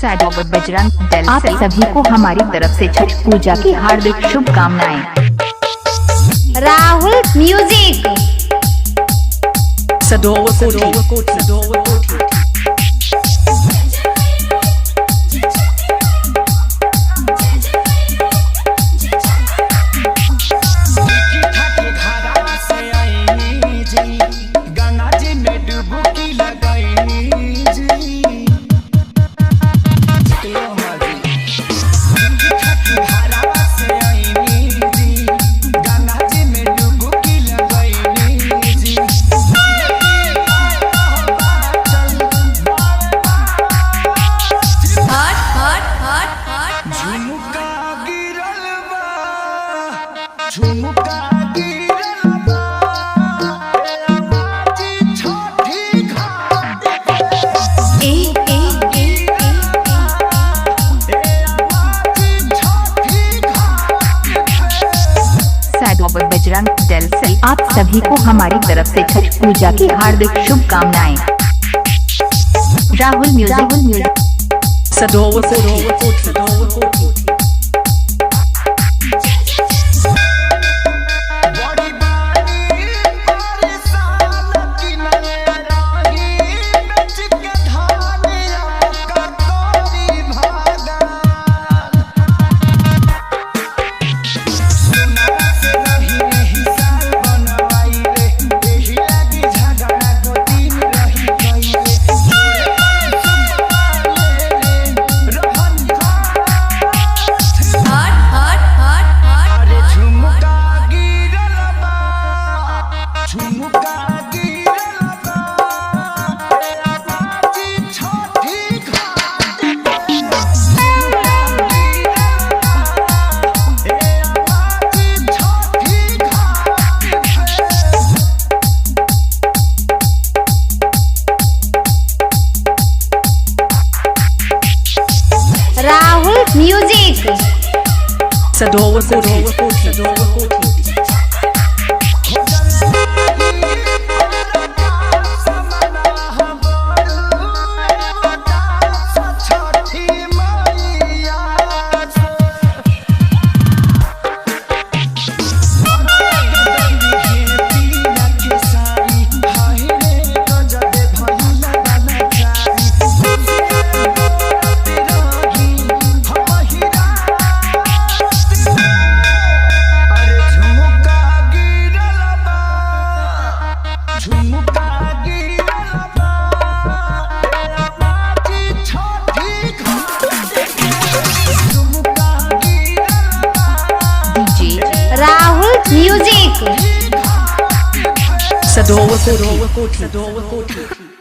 साडोवत बजरंग दल आप सभी को हमारी तरफ से छठ पूजा की हार्दिक शुभकामनाएं। राहुल म्यूजिक साडोवत बजरंग दल से आप सभी को हमारी तरफ से छठ पूजा की हार्दिक शुभकामनाएं। Rahul music Rahul music Rahul music Sadova Koti.